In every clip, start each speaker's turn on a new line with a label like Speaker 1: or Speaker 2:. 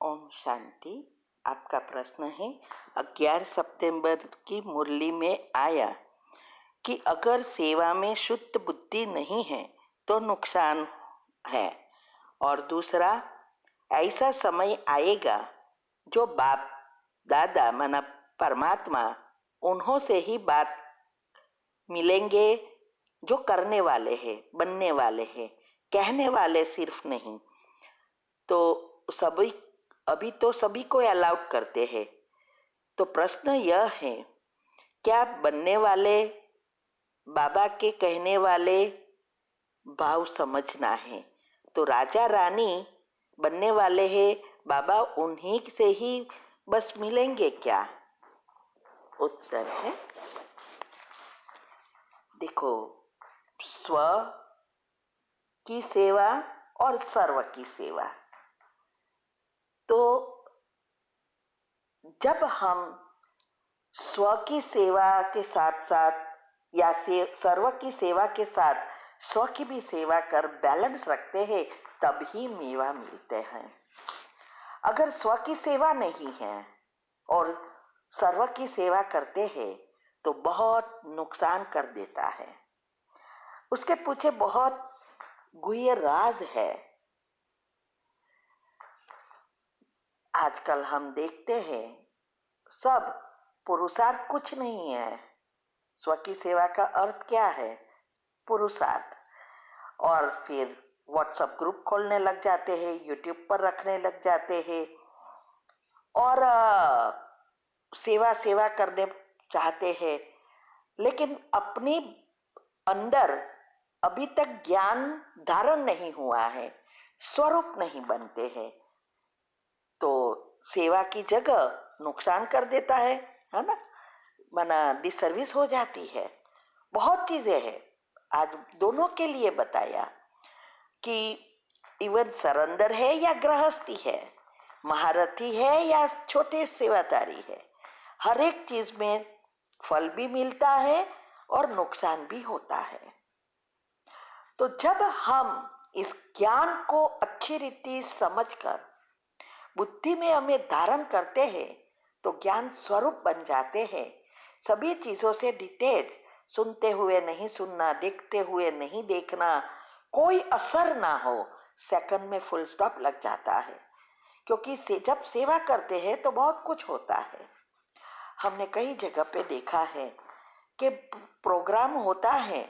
Speaker 1: ओम शांति। आपका प्रश्न है 11 सितंबर की मुरली में आया कि अगर सेवा में शुद्ध बुद्धि नहीं है तो नुकसान है, और दूसरा, ऐसा समय आएगा जो बाप दादा माना परमात्मा उन्हों से ही बात मिलेंगे जो करने वाले हैं, बनने वाले हैं, कहने वाले सिर्फ नहीं। तो सभी अभी तो सभी को अलाउड करते हैं। तो प्रश्न यह है, क्या बनने वाले बाबा के कहने वाले भाव समझना है? तो राजा रानी बनने वाले हैं, बाबा उन्हीं से ही बस मिलेंगे क्या? उत्तर है, देखो, स्व की सेवा और सर्व की सेवा। तो जब हम स्व की सेवा के साथ साथ या सर्व की सेवा के साथ स्व की भी सेवा कर बैलेंस रखते हैं, तब ही मेवा मिलते हैं। अगर स्व की सेवा नहीं है और सर्व की सेवा करते हैं तो बहुत नुकसान कर देता है। उसके पीछे बहुत गुह्य राज है। आजकल हम देखते हैं सब पुरुषार्थ कुछ नहीं है। स्व की सेवा का अर्थ क्या है? पुरुषार्थ। और फिर व्हाट्सएप ग्रुप खोलने लग जाते हैं, यूट्यूब पर रखने लग जाते हैं और सेवा सेवा करने चाहते हैं, लेकिन अपनी अंदर अभी तक ज्ञान धारण नहीं हुआ है, स्वरूप नहीं बनते हैं, तो सेवा की जगह नुकसान कर देता है ना, माना डिसर्विस हो जाती है। बहुत चीजें हैं, आज दोनों के लिए बताया कि इवन सरेंडर है या गृहस्थी है, महारथी है या छोटे सेवादारी है, हर एक चीज में फल भी मिलता है और नुकसान भी होता है। तो जब हम इस ज्ञान को अच्छी रीति समझकर बुद्धि में हमें धारण करते हैं तो ज्ञान स्वरूप बन जाते हैं। सभी चीजों से डिटेच, सुनते हुए नहीं सुनना, देखते हुए नहीं देखना, कोई असर ना हो, सेकंड में फुल स्टॉप लग जाता है। क्योंकि जब सेवा करते हैं तो बहुत कुछ होता है। हमने कई जगह पे देखा है कि प्रोग्राम होता है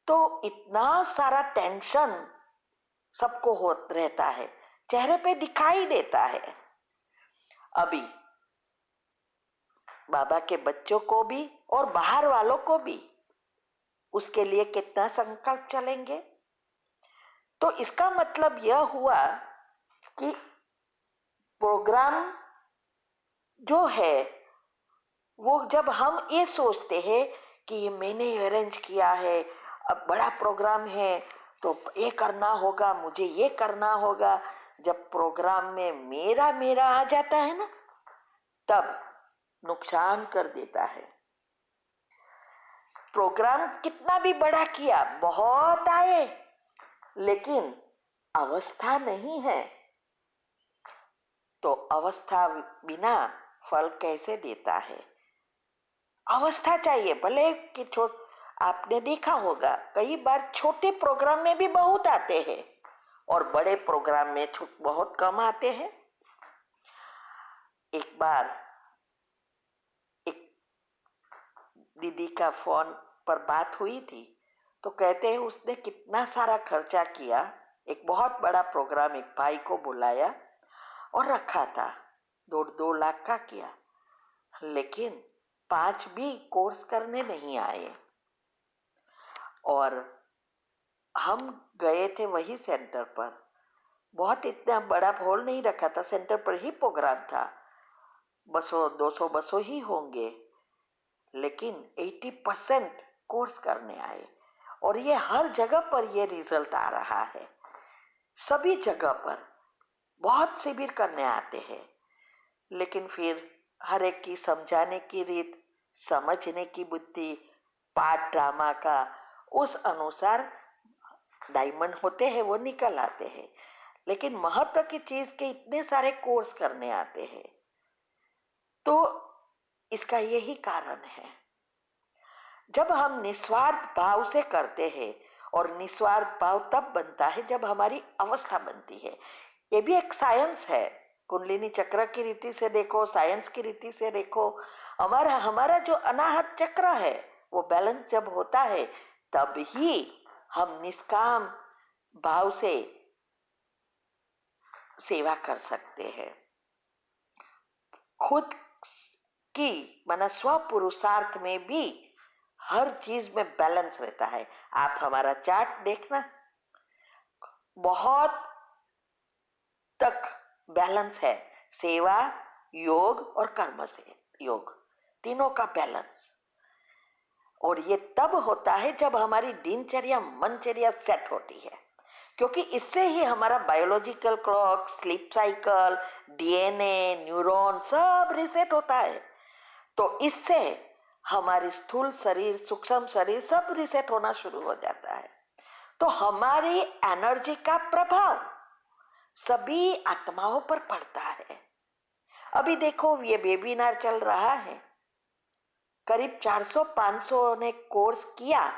Speaker 1: तो इतना सारा टेंशन सबको हो रहता है, चेहरे पे दिखाई देता है। अभी बाबा के बच्चों को भी और बाहर वालों को भी उसके लिए कितना संकल्प चलेंगे। तो इसका मतलब यह हुआ कि प्रोग्राम जो है वो जब हम ये सोचते हैं कि ये मैंने अरेंज किया है, अब बड़ा प्रोग्राम है तो ये करना होगा, मुझे ये करना होगा, जब प्रोग्राम में मेरा मेरा आ जाता है ना, तब नुकसान कर देता है। प्रोग्राम कितना भी बड़ा किया, बहुत आए, लेकिन अवस्था नहीं है तो अवस्था बिना फल कैसे देता है? अवस्था चाहिए। भले कि आपने देखा होगा कई बार छोटे प्रोग्राम में भी बहुत आते हैं और बड़े प्रोग्राम में बहुत कम आते हैं। एक बार एक दीदी का फोन पर बात हुई थी तो कहते हैं उसने कितना सारा खर्चा किया। एक बहुत बड़ा प्रोग्राम एक भाई को बुलाया और रखा था, 2 लाख का किया, लेकिन 5 भी कोर्स करने नहीं आए। और हम गए थे वही सेंटर पर, बहुत इतना बड़ा हॉल नहीं रखा था, सेंटर पर ही प्रोग्राम था, 200 बसों ही होंगे, लेकिन 80% कोर्स करने आए। और ये हर जगह पर ये रिजल्ट आ रहा है। सभी जगह पर बहुत शिविर करने आते हैं, लेकिन फिर हर एक की समझाने की रीत, समझने की बुद्धि, पाठ ड्रामा का उस अनुसार डायमंड होते हैं वो निकल आते हैं। लेकिन महत्व की चीज के इतने सारे कोर्स करने आते हैं। तो इसका यही कारण है, जब हम निस्वार्थ भाव से करते हैं, और निस्वार्थ भाव तब बनता है जब हमारी अवस्था बनती है। ये भी एक साइंस है, कुंडलिनी चक्र की रीति से देखो, साइंस की रीति से देखो, हमारा हमारा जो अनाहत चक्र है वो बैलेंस जब होता है तब ही हम निष्काम भाव से सेवा कर सकते हैं। खुद की माना स्व पुरुषार्थ में भी हर चीज में बैलेंस रहता है। आप हमारा चार्ट देखना, बहुत तक बैलेंस है, सेवा, योग और कर्म से योग, तीनों का बैलेंस। और ये तब होता है जब हमारी दिनचर्या मनचर्या सेट होती है, क्योंकि इससे ही हमारा biological clock, sleep cycle, DNA, neuron सब रिसेट होता है। तो इससे हमारी स्थूल शरीर, सूक्ष्म शरीर सब रिसेट होना शुरू हो जाता है। तो हमारी एनर्जी का प्रभाव सभी आत्माओं पर पड़ता है। अभी देखो, ये वेबिनार चल रहा है, करीब 400-500 ने कोर्स किया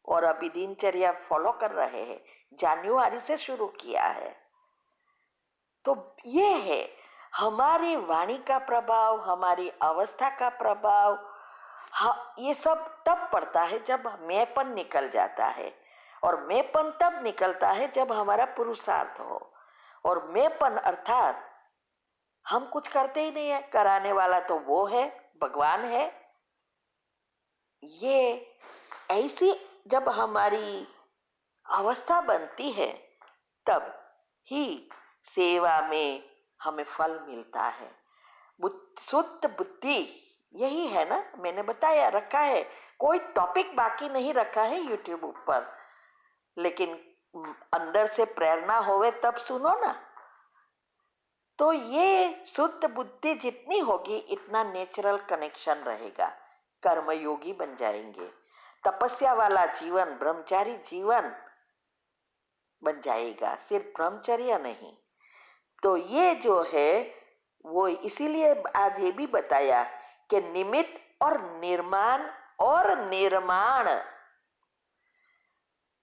Speaker 1: और अभी दिनचर्या फॉलो कर रहे हैं, जनवरी से शुरू किया है। तो ये है हमारी वाणी का प्रभाव, हमारी अवस्था का प्रभाव। हाँ, ये सब तब पड़ता है जब मैंपन निकल जाता है, और मैंपन तब निकलता है जब हमारा पुरुषार्थ हो। और मैंपन अर्थात हम कुछ करते ही नहीं है, कराने वाला तो वो है, भगवान है। ये ऐसी जब हमारी अवस्था बनती है तब ही सेवा में हमें फल मिलता है। शुद्ध बुद्धि यही है ना, मैंने बताया रखा है, कोई टॉपिक बाकी नहीं रखा है यूट्यूब ऊपर, लेकिन अंदर से प्रेरणा होवे तब सुनो ना। तो ये शुद्ध बुद्धि जितनी होगी इतना नेचुरल कनेक्शन रहेगा, कर्मयोगी बन जाएंगे, तपस्या वाला जीवन, ब्रह्मचारी जीवन बन जाएगा, सिर्फ ब्रह्मचर्य नहीं। तो ये जो है वो इसीलिए आज ये भी बताया कि निमित्त और निर्माण और निर्माण।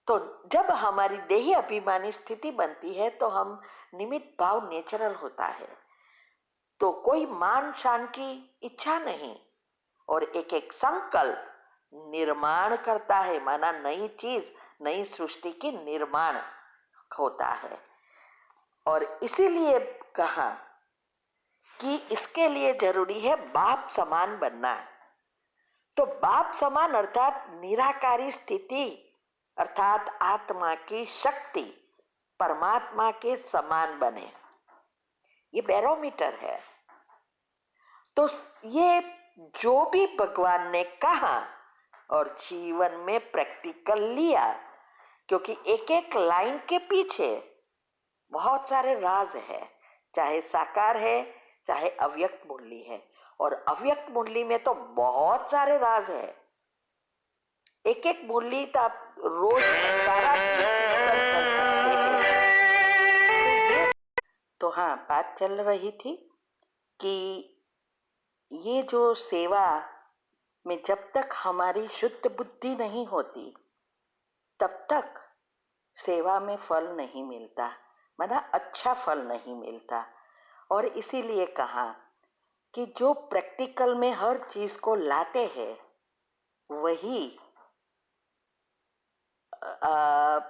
Speaker 1: तो जब हमारी देही अभिमानी स्थिति बनती है तो हम निमित्त भाव नेचुरल होता है, तो कोई मान शान की इच्छा नहीं, और एक एक संकल्प निर्माण करता है, माना नई चीज, नई सृष्टि की निर्माण होता है। और इसीलिए कहा कि इसके लिए जरूरी है बाप समान बनना। तो बाप समान अर्थात निराकारी स्थिति, अर्थात आत्मा की शक्ति परमात्मा के समान बने, ये बैरोमीटर है। तो ये जो भी भगवान ने कहा और जीवन में प्रैक्टिकल लिया, क्योंकि एक एक लाइन के पीछे बहुत सारे राज है, चाहे साकार है चाहे अव्यक्त मुरली है, और अव्यक्त मुरली में तो बहुत सारे राज है। एक एक मुरली तो आप रोज सारा चिंतन कर सकते हैं। तो हाँ, बात चल रही थी कि ये जो सेवा में जब तक हमारी शुद्ध बुद्धि नहीं होती तब तक सेवा में फल नहीं मिलता, माना अच्छा फल नहीं मिलता। और इसीलिए कहा कि जो प्रैक्टिकल में हर चीज को लाते हैं वही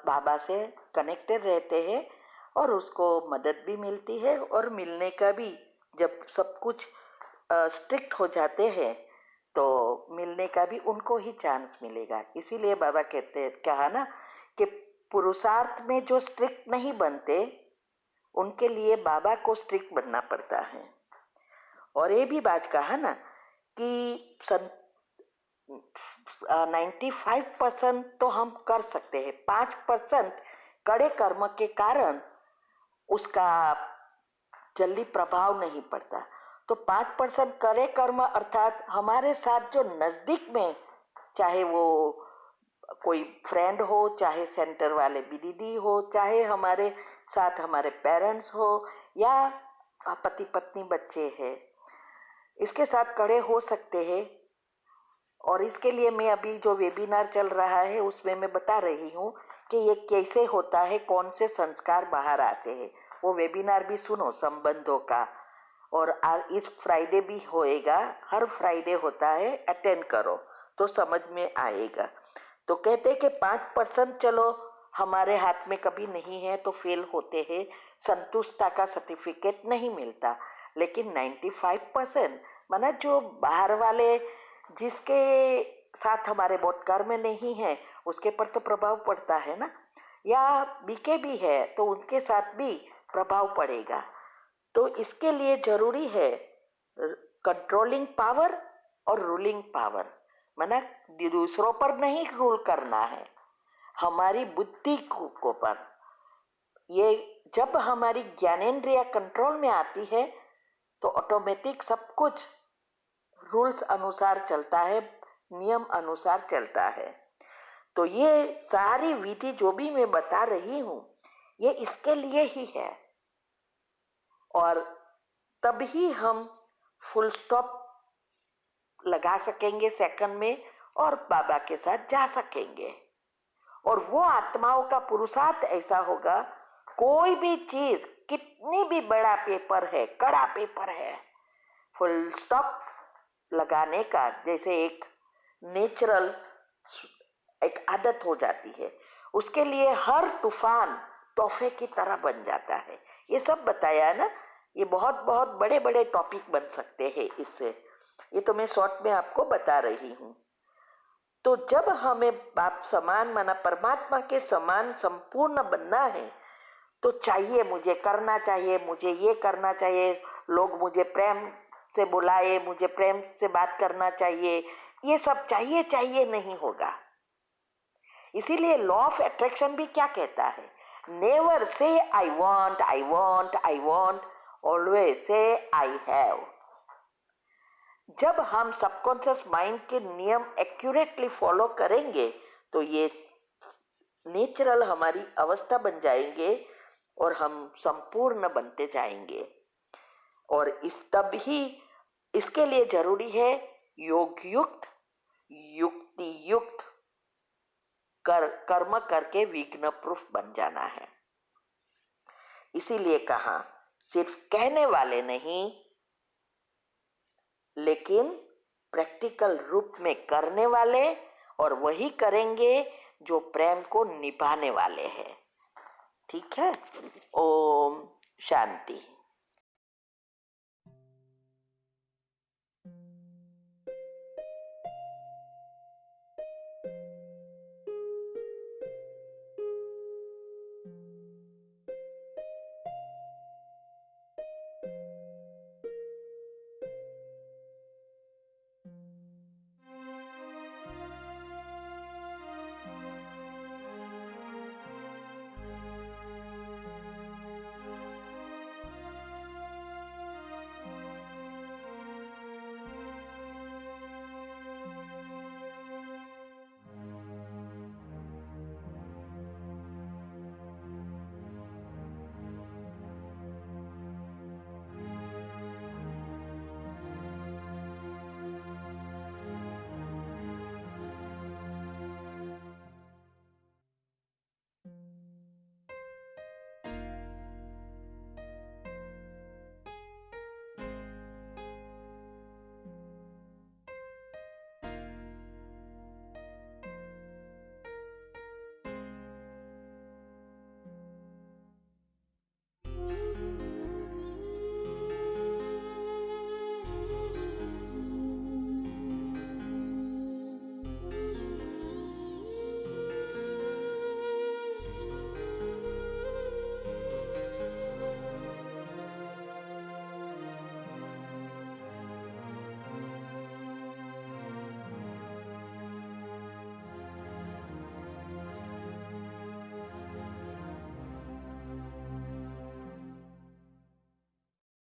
Speaker 1: बाबा से कनेक्टेड रहते हैं, और उसको मदद भी मिलती है, और मिलने का भी, जब सब कुछ स्ट्रिक्ट हो जाते हैं तो मिलने का भी उनको ही चांस मिलेगा। इसीलिए बाबा कहते कहा ना कि पुरुषार्थ में जो स्ट्रिक्ट नहीं बनते उनके लिए बाबा को स्ट्रिक्ट बनना पड़ता है। और ये भी बात कहा ना कि 95% तो हम कर सकते हैं, 5% कड़े कर्म के कारण उसका जल्दी प्रभाव नहीं पड़ता। तो 5% कड़े कर्म अर्थात हमारे साथ जो नजदीक में, चाहे वो कोई फ्रेंड हो, चाहे सेंटर वाले बीडीडी हो, चाहे हमारे साथ हमारे पेरेंट्स हो या पति पत्नी बच्चे हैं, इसके साथ खड़े हो सकते हैं। और इसके लिए मैं अभी जो वेबिनार चल रहा है उसमें मैं बता रही हूँ कि ये कैसे होता है, कौन से संस्कार बाहर आते हैं। वो वेबिनार भी सुनो संबंधों का, और आज इस फ्राइडे भी होएगा, हर फ्राइडे होता है, अटेंड करो तो समझ में आएगा। तो कहते हैं कि 5% चलो हमारे हाथ में कभी नहीं है तो फेल होते हैं, संतुष्टता का सर्टिफिकेट नहीं मिलता, लेकिन 95% माना जो बाहर वाले जिसके साथ हमारे बहुत कर्म नहीं है उसके पर तो प्रभाव पड़ता है ना, या बीके भी है तो उनके साथ भी प्रभाव पड़ेगा। तो इसके लिए जरूरी है कंट्रोलिंग पावर और रूलिंग पावर, माना दूसरों पर नहीं रूल करना है, हमारी बुद्धि को पर। ये जब हमारी ज्ञानेंद्रिय कंट्रोल में आती है तो ऑटोमेटिक सब कुछ रूल्स अनुसार चलता है, नियम अनुसार चलता है। तो ये सारी विधि जो भी मैं बता रही हूँ ये इसके लिए ही है, और तभी हम फुल स्टॉप लगा सकेंगे सेकंड में और बाबा के साथ जा सकेंगे। और वो आत्माओं का पुरुषार्थ ऐसा होगा, कोई भी चीज कितनी भी बड़ा पेपर है, कड़ा पेपर है, फुल स्टॉप लगाने का जैसे एक नेचुरल एक आदत हो जाती है, उसके लिए हर तूफान तोहफे की तरह बन जाता है। ये सब बताया है ना, ये बहुत बहुत बड़े बड़े टॉपिक बन सकते हैं इससे, ये तो मैं शॉर्ट में आपको बता रही हूँ। तो जब हमें बाप समान माना परमात्मा के समान संपूर्ण बनना है तो चाहिए, मुझे करना चाहिए, मुझे ये करना चाहिए, लोग मुझे प्रेम से बुलाए, मुझे प्रेम से बात करना चाहिए, ये सब चाहिए चाहिए नहीं होगा। इसीलिए लॉ ऑफ अट्रैक्शन भी क्या कहता है, never say I want I want I want, always say I have. जब हम सबकॉन्शियस माइंड के नियम एक्यूरेटली फॉलो करेंगे तो ये नेचुरल हमारी अवस्था बन जाएंगे और हम संपूर्ण बनते जाएंगे। और तब ही इसके लिए जरूरी है योग युक्त युक्ति युक्त कर्म करके विघ्न प्रूफ बन जाना है। इसीलिए कहा सिर्फ कहने वाले नहीं लेकिन प्रैक्टिकल रूप में करने वाले, और वही करेंगे जो प्रेम को निभाने वाले हैं। ठीक है, ओम शांति।